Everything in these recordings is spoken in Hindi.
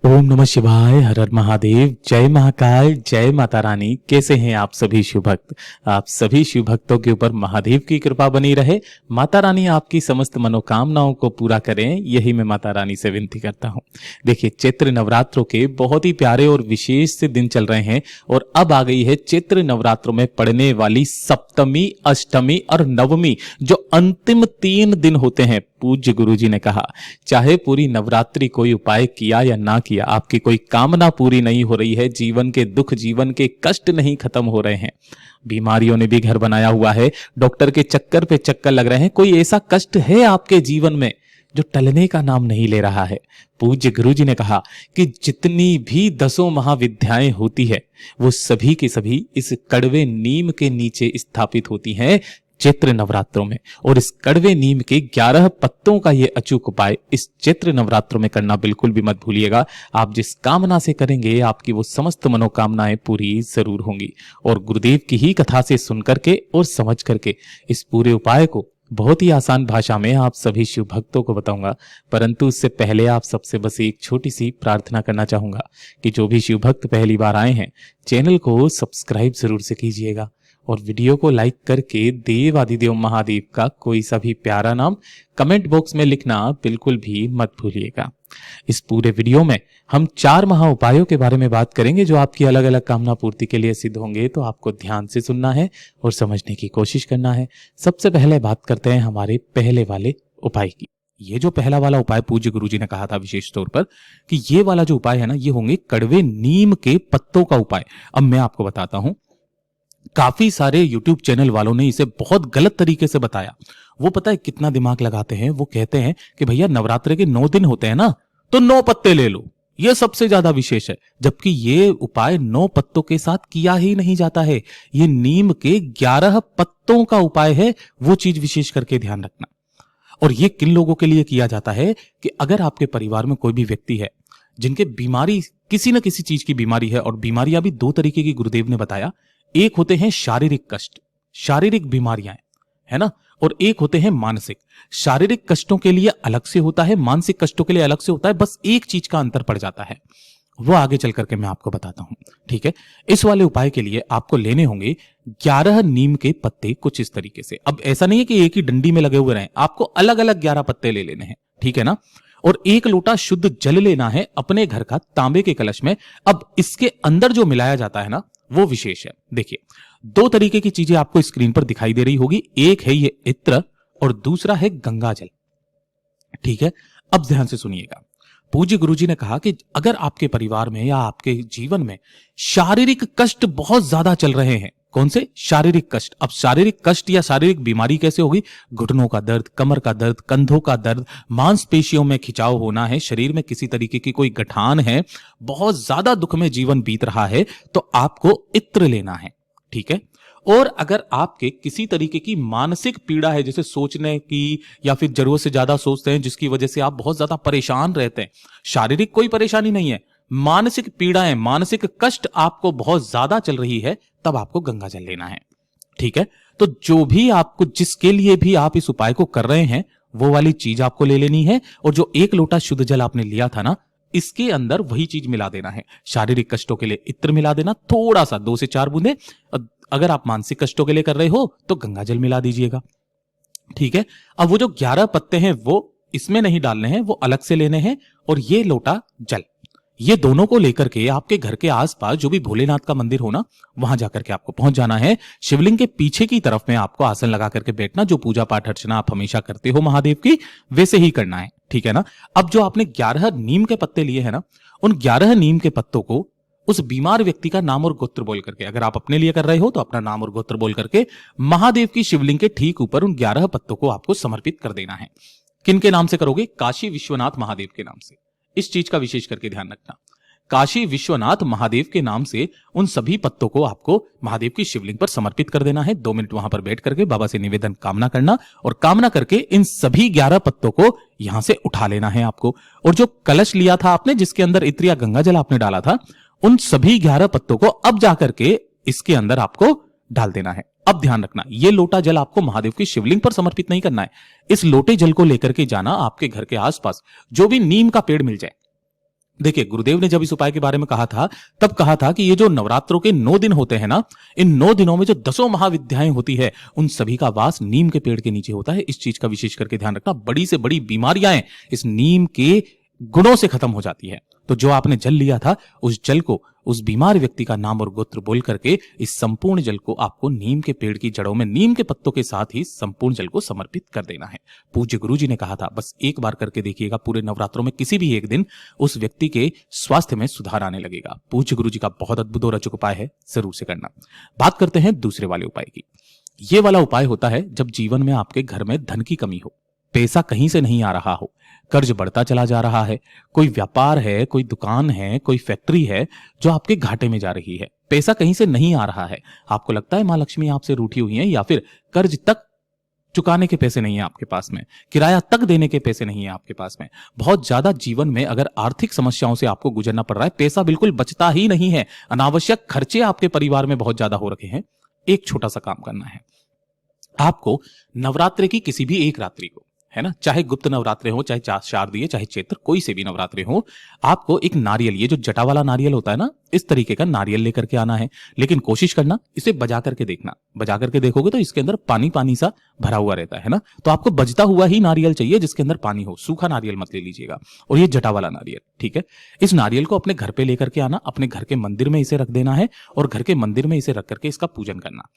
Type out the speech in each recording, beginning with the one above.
ओम नमः शिवाय, हर हर महादेव, जय महाकाल, जय माता रानी। कैसे हैं आप सभी शिव भक्त? आप सभी शिव भक्तों के ऊपर महादेव की कृपा बनी रहे। माता रानी आपकी समस्त मनोकामनाओं को पूरा करें, यही मैं माता रानी से विनती करता हूं। देखिए, चैत्र नवरात्रों के बहुत ही प्यारे और विशेष से दिन चल रहे हैं और अब आ गई है चैत्र नवरात्रों में पड़ने वाली सप्तमी, अष्टमी और नवमी, जो अंतिम 3 दिन होते हैं। पूज्य गुरुजी ने कहा, चाहे पूरी नवरात्रि कोई उपाय किया या ना किया, आपकी कोई कामना पूरी नहीं हो रही है, जीवन के दुख, जीवन के कष्ट नहीं खत्म हो रहे हैं, बीमारियों ने भी घर बनाया हुआ है, डॉक्टर के चक्कर पे चक्कर लग रहे हैं, कोई ऐसा कष्ट है आपके जीवन में जो टलने का नाम नहीं ले रहा है। पूज्य गुरुजी ने कहा कि जितनी भी 10 महाविद्याएं होती है, वो सभी की सभी इस कड़वे नीम के नीचे स्थापित होती हैं चैत्र नवरात्रों में। और इस कड़वे नीम के 11 पत्तों का ये अचूक उपाय इस चैत्र नवरात्रों में करना बिल्कुल भी मत भूलिएगा। आप जिस कामना से करेंगे, आपकी वो समस्त मनोकामनाएं पूरी जरूर होंगी। और गुरुदेव की ही कथा से सुन करके और समझ करके इस पूरे उपाय को बहुत ही आसान भाषा में आप सभी शिव भक्तों को बताऊंगा। परंतु उससे पहले आप सबसे बस एक छोटी सी प्रार्थना करना चाहूंगा कि जो भी शिव भक्त पहली बार आए हैं, चैनल को सब्सक्राइब जरूर से कीजिएगा और वीडियो को लाइक करके देव आदिदेव महादेव का कोई सा भी प्यारा नाम कमेंट बॉक्स में लिखना बिल्कुल भी मत भूलिएगा। इस पूरे वीडियो में हम 4 महा उपायों के बारे में बात करेंगे, जो आपकी अलग अलग कामना पूर्ति के लिए सिद्ध होंगे। तो आपको ध्यान से सुनना है और समझने की कोशिश करना है। सबसे पहले बात करते हैं हमारे पहले वाले उपाय की। ये जो पहला वाला उपाय पूज्य गुरुजी ने कहा था विशेष तौर पर कि ये वाला जो उपाय है ना, ये होंगे कड़वे नीम के पत्तों का उपाय। अब मैं आपको बताता हूं, काफी सारे YouTube चैनल वालों ने इसे बहुत गलत तरीके से बताया। वो पता है कितना दिमाग लगाते हैं? वो कहते हैं कि भैया नवरात्रि के 9 दिन होते हैं ना, तो 9 पत्ते ले लो, ये सबसे ज्यादा विशेष है। जबकि ये उपाय 9 पत्तों के साथ किया ही नहीं जाता है, ये नीम के 11 पत्तों का उपाय है। वो चीज विशेष करके ध्यान रखना। और ये किन लोगों के लिए किया जाता है कि अगर आपके परिवार में कोई भी व्यक्ति है जिनके बीमारी, किसी न किसी चीज की बीमारी है, और बीमारियां भी 2 तरीके की गुरुदेव ने बताया। एक होते हैं शारीरिक कष्ट, शारीरिक बीमारियां, है ना, और एक होते हैं मानसिक। शारीरिक कष्टों के लिए अलग से होता है, मानसिक कष्टों के लिए अलग से होता है। बस एक चीज का अंतर पड़ जाता है, वो आगे चल करके मैं आपको बताता हूं। ठीक है, इस वाले उपाय के लिए आपको लेने होंगे 11 नीम के पत्ते कुछ इस तरीके से। अब ऐसा नहीं है कि एक ही डंडी में लगे हुए रहें, आपको अलग अलग 11 पत्ते ले लेने हैं। ठीक है ना। और 1 लोटा शुद्ध जल लेना है अपने घर का, तांबे के कलश में। अब इसके अंदर जो मिलाया जाता है ना, वो विशेष है। देखिए, 2 तरीके की चीजें आपको स्क्रीन पर दिखाई दे रही होगी। एक है ये इत्र और दूसरा है गंगा जल। ठीक है, अब ध्यान से सुनिएगा। पूज्य गुरुजी ने कहा कि अगर आपके परिवार में या आपके जीवन में शारीरिक कष्ट बहुत ज्यादा चल रहे हैं, कौन से शारीरिक कष्ट? अब शारीरिक कष्ट या शारीरिक बीमारी कैसे होगी? घुटनों का दर्द, कमर का दर्द, कंधों का दर्द, मांसपेशियों में खिंचाव होना है, शरीर में किसी तरीके की कोई गठान है, बहुत ज्यादा दुख में जीवन बीत रहा है, तो आपको इत्र लेना है। ठीक है। और अगर आपके किसी तरीके की मानसिक पीड़ा है, जैसे सोचने की, या फिर जरूरत से ज्यादा सोचते हैं जिसकी वजह से आप बहुत ज्यादा परेशान रहते हैं, शारीरिक कोई परेशानी नहीं है, मानसिक पीड़ाएं, मानसिक कष्ट आपको बहुत ज्यादा चल रही है, तब आपको गंगा जल लेना है। ठीक है। तो जो भी आपको, जिसके लिए भी आप इस उपाय को कर रहे हैं, वो वाली चीज आपको ले लेनी है। और जो 1 लोटा शुद्ध जल आपने लिया था ना, इसके अंदर वही चीज मिला देना है। शारीरिक कष्टों के लिए इत्र मिला देना, थोड़ा सा 2 से 4 बूंदे। अगर आप मानसिक कष्टों के लिए कर रहे हो तो गंगा जल मिला दीजिएगा। ठीक है। अब वो जो 11 पत्ते हैं वो इसमें नहीं डालने हैं, वो अलग से लेने हैं। और ये लोटा जल, ये दोनों को लेकर के आपके घर के आसपास जो भी भोलेनाथ का मंदिर हो ना, वहां जाकर के आपको पहुंच जाना है। शिवलिंग के पीछे की तरफ में आपको आसन लगा करके बैठना। जो पूजा पाठ अर्चना आप हमेशा करते हो महादेव की, वैसे ही करना है। ठीक है ना। अब जो आपने 11 नीम के पत्ते लिए हैं ना, उन 11 नीम के पत्तों को उस बीमार व्यक्ति का नाम और गोत्र बोल करके, अगर आप अपने लिए कर रहे हो तो अपना नाम और गोत्र बोल करके महादेव की शिवलिंग के ठीक ऊपर उन 11 पत्तों को आपको समर्पित कर देना है। किन के नाम से करोगे? काशी विश्वनाथ महादेव के नाम से। इस चीज का विशेष करके ध्यान रखना। काशी विश्वनाथ महादेव के नाम से उन सभी पत्तों को आपको महादेव की शिवलिंग पर समर्पित कर देना है। 2 मिनट वहां पर बैठ करके बाबा से निवेदन कामना करना, और कामना करके इन सभी 11 पत्तों को यहां से उठा लेना है आपको। और जो कलश लिया था आपने, जिसके अंदर इत्र या गंगा जल आपने डाला था, उन सभी 11 पत्तों को अब जाकर के इसके अंदर आपको डाल देना है। अब ध्यान रखना, ये लोटा जल आपको महादेव की शिवलिंग पर समर्पित नहीं करना है। इस लोटे जल को लेकर के जाना आपके घर के आसपास जो भी नीम का पेड़ मिल जाए, देखिए, गुरुदेव ने जब इस उपाय के बारे में कहा था, तब कहा था कि ये जो नवरात्रों के 9 दिन होते हैं ना, इन 9 दिनों में जो दसों महाविद्याएं होती है, उन सभी का वास नीम के पेड़ के नीचे होता है। इस चीज का विशेष करके ध्यान रखना। बड़ी से बड़ी बीमारियां इस नीम के गुणों से खत्म हो जाती है। तो जो आपने जल लिया था, उस जल को उस बीमार व्यक्ति का नाम और गोत्र बोल करके इस संपूर्ण जल को आपको नीम के पेड़ की जड़ों में नीम के पत्तों के साथ ही संपूर्ण जल को समर्पित कर देना है। पूज्य गुरु जी ने कहा था, बस एक बार करके देखिएगा, पूरे नवरात्रों में किसी भी एक दिन उस व्यक्ति के स्वास्थ्य में सुधार आने लगेगा। पूज्य गुरु जी का बहुत अद्भुत और अचूक उपाय है, जरूर से करना। बात करते हैं दूसरे वाले उपाय की। ये वाला उपाय होता है जब जीवन में आपके घर में धन की कमी हो, पैसा कहीं से नहीं आ रहा हो, कर्ज बढ़ता चला जा रहा है, कोई व्यापार है, कोई दुकान है, कोई फैक्ट्री है जो आपके घाटे में जा रही है, पैसा कहीं से नहीं आ रहा है, आपको लगता है मां लक्ष्मी आपसे रूठी हुई है, या फिर कर्ज तक चुकाने के पैसे नहीं है आपके पास में, किराया तक देने के पैसे नहीं है आपके पास में, बहुत ज्यादा जीवन में अगर आर्थिक समस्याओं से आपको गुजरना पड़ रहा है, पैसा बिल्कुल बचता ही नहीं है, अनावश्यक खर्चे आपके परिवार में बहुत ज्यादा हो रखे हैं, एक छोटा सा काम करना है। आपको नवरात्रि की किसी भी एक रात्रि को, है ना, चाहे गुप्त नवरात्रे हो, चाहे शारदीय, चाहे चैत्र, कोई से भी नवरात्रे हो, आपको एक नारियल, ये जो जटा वाला नारियल होता है ना, इस तरीके का नारियल लेकर के आना है। लेकिन कोशिश करना इसे बजा करके देखना, बजा करके देखोगे तो इसके अंदर पानी पानी सा भरा हुआ रहता है ना, तो आपको बजता हुआ ही नारियल चाहिए जिसके अंदर पानी हो, सूखा नारियल मत ले लीजिएगा। और ये जटा वाला नारियल, ठीक है, इस नारियल को अपने घर पे लेकर के आना, अपने घर के मंदिर में इसे रख देना है और घर के मंदिर में इसे रख करके इसका पूजन करना।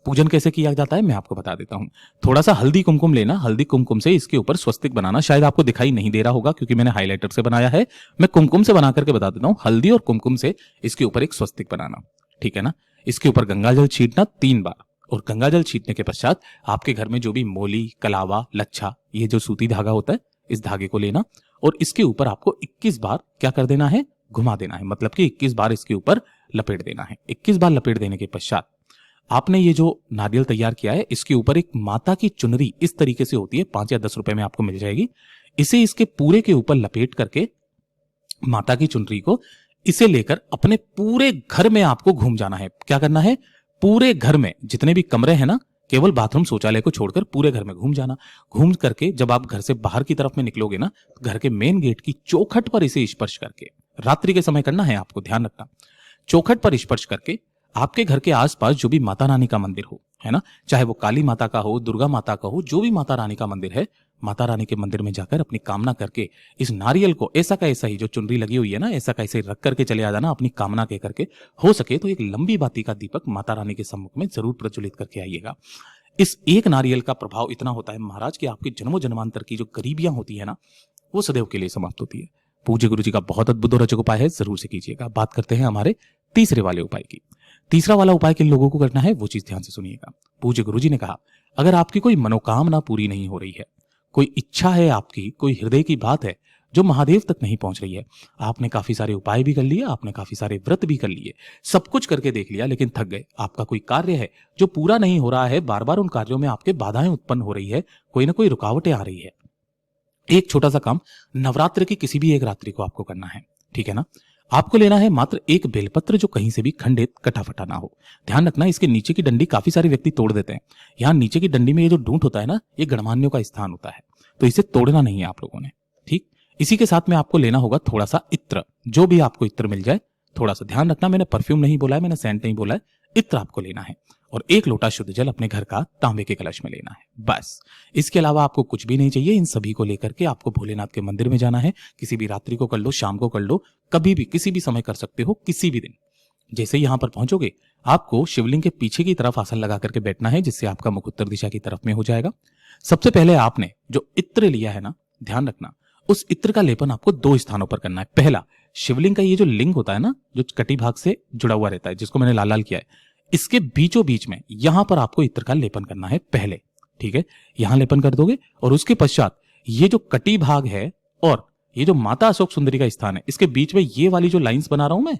पूजन कैसे किया जाता है मैं आपको बता देता हूं। थोड़ा सा हल्दी कुमकुम लेना, हल्दी कुमकुम से इसके ऊपर स्वस्तिक बनाना। शायद आपको दिखाई नहीं दे रहा होगा क्योंकि मैंने हाइलाइटर से बनाया है, मैं कुमकुम से बना करके बता देता हूं। हल्दी और कुमकुम से इसके ऊपर एक स्वस्तिक बनाना, ठीक है ना। इसके ऊपर गंगाजल छींटना 3 बार, और गंगाजल छींटने के पश्चात आपके घर में जो भी मोली, कलावा, लच्छा, ये जो सूती धागा होता है, इस धागे को लेना और इसके ऊपर आपको 21 बार क्या कर देना है, घुमा देना है, मतलब कि 21 बार इसके ऊपर लपेट देना है। 21 बार लपेट देने के पश्चात आपने ये जो नारियल तैयार किया है, इसके ऊपर एक माता की चुनरी इस तरीके से होती है, 5 या 10 रुपए में आपको मिल जाएगी, इसे इसके पूरे के ऊपर लपेट करके माता की चुनरी को इसे लेकर अपने पूरे घर में आपको घूम जाना है। क्या करना है, पूरे घर में जितने भी कमरे हैं ना, केवल बाथरूम शौचालय को छोड़कर पूरे घर में घूम जाना। घूम करके जब आप घर से बाहर की तरफ में निकलोगे ना, घर के मेन गेट की चौखट पर इसे स्पर्श करके, रात्रि के समय करना है आपको, ध्यान रखना, चौखट पर स्पर्श करके आपके घर के आसपास जो भी माता रानी का मंदिर हो, है ना, चाहे वो काली माता का हो, दुर्गा माता का हो, जो भी माता रानी का मंदिर है, माता रानी के मंदिर में जाकर अपनी कामना करके इस नारियल को ऐसा का ऐसा ही, जो चुनरी लगी हुई है ना, ऐसा का ऐसे रख करके चले आ जाना, अपनी कामना कह करके। हो सके तो एक लंबी बाती का दीपक माता रानी के सम्मुख में जरूर प्रज्वलित करके आइएगा। इस एक नारियल का प्रभाव इतना होता है महाराज कि आपके जन्मों जन्मांतर की जो गरीबियां होती है ना, वो सदैव के लिए समाप्त होती है। पूज्य गुरु जी का बहुत अद्भुत और अचूक उपाय है, जरूर से कीजिएगा। बात करते हैं हमारे तीसरे वाले उपाय की। तीसरा वाला उपाय किन लोगों को करना है वो चीज ध्यान से सुनिएगा। पूज्य गुरु जी ने कहा, अगर आपकी कोई मनोकामना पूरी नहीं हो रही है, कोई इच्छा है आपकी, कोई हृदय की बात है जो महादेव तक नहीं पहुंच रही है, आपने काफी सारे उपाय भी कर लिए, आपने काफी सारे व्रत भी कर लिए, सब कुछ करके देख लिया, लेकिन थक गए, आपका कोई कार्य है जो पूरा नहीं हो रहा है, बार बार उन कार्यों में आपके बाधाएं उत्पन्न हो रही है, कोई ना कोई रुकावटें आ रही है, एक छोटा सा काम नवरात्र की किसी भी एक रात्रि को आपको करना है, ठीक है ना। आपको लेना है मात्र एक बेलपत्र जो कहीं से भी खंडित कटा फटा ना हो। ध्यान रखना, इसके नीचे की डंडी काफी सारे व्यक्ति तोड़ देते हैं। यहाँ नीचे की डंडी में ये जो डूंट होता है ना, ये गणमान्यों का स्थान होता है, तो इसे तोड़ना नहीं है आप लोगों ने, ठीक। इसी के साथ में आपको लेना होगा थोड़ा सा इत्र, जो भी आपको इत्र मिल जाए, थोड़ा सा ध्यान रखना, मैंने परफ्यूम नहीं बोला है, मैंने सेंट नहीं बोला है, इत्र आपको लेना है। और 1 लोटा शुद्ध जल अपने घर का तांबे के कलश में लेना है, बस। इसके अलावा आपको कुछ भी नहीं चाहिए। इन सभी को लेकर के आपको भोलेनाथ के मंदिर में जाना है। किसी भी रात्रि को कर लो, शाम को कर लो, कभी भी किसी भी समय कर सकते हो, किसी भी दिन। जैसे ही यहां पर पहुंचोगे, आपको शिवलिंग के पीछे की तरफ आसन लगा करके बैठना है, जिससे आपका मुख उत्तर दिशा की तरफ में हो जाएगा। सबसे पहले आपने जो इत्र लिया है ना, ध्यान रखना, उस इत्र का लेपन आपको 2 स्थानों पर करना है। पहला, शिवलिंग का ये जो लिंग होता है ना, जो कटी भाग से जुड़ा हुआ रहता है, जिसको मैंने लाल लाल किया है, इसके बीचों बीच में यहां पर आपको इत्र का लेपन करना है पहले, ठीक है। यहां लेपन कर दोगे और उसके पश्चात ये जो कटी भाग है और ये जो माता अशोक सुंदरी का स्थान है, इसके बीच में ये वाली जो लाइंस बना रहा हूं मैं,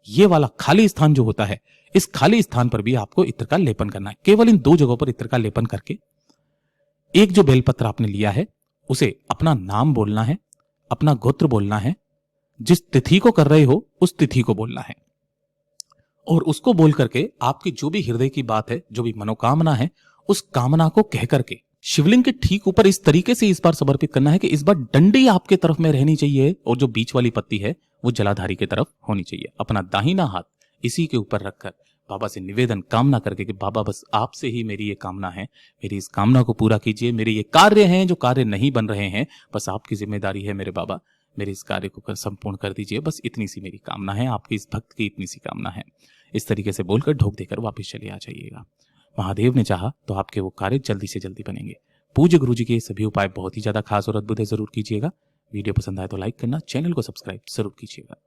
ये वाला खाली स्थान जो होता है, इस खाली स्थान पर भी आपको इत्र का लेपन करना है। केवल इन 2 जगहों पर इत्र का लेपन करके एक जो बेलपत्र आपने लिया है, उसे अपना नाम बोलना है, अपना गोत्र बोलना है, जिस तिथि को कर रहे हो उस तिथि को बोलना है, और उसको बोल करके आपकी जो भी हृदय की बात है, जो भी मनोकामना है, उस कामना को कह करके शिवलिंग के ठीक ऊपर इस तरीके से इस बार समर्पित करना है कि इस बार डंडी आपके तरफ में रहनी चाहिए और जो बीच वाली पत्ती है वो जलाधारी की तरफ होनी चाहिए। अपना दाहिना हाथ इसी के ऊपर रखकर बाबा से निवेदन कामना करके कि बाबा बस आपसे ही मेरी ये कामना है, मेरी इस कामना को पूरा कीजिए। मेरे ये कार्य हैं जो कार्य नहीं बन रहे हैं, बस आपकी जिम्मेदारी है मेरे बाबा, मेरे इस कार्य को संपूर्ण कर दीजिए। बस इतनी सी मेरी कामना है, आपकी इस भक्त की इतनी सी कामना है। इस तरीके से बोलकर ढोक देकर वापिस चले आ जाइएगा। महादेव ने चाहा तो आपके वो कार्य जल्दी से जल्दी बनेंगे। पूज्य गुरु जी के ये सभी उपाय बहुत ही ज्यादा खास और अद्भुत है, जरूर कीजिएगा। वीडियो पसंद आए तो लाइक करना, चैनल को सब्सक्राइब जरूर कीजिएगा।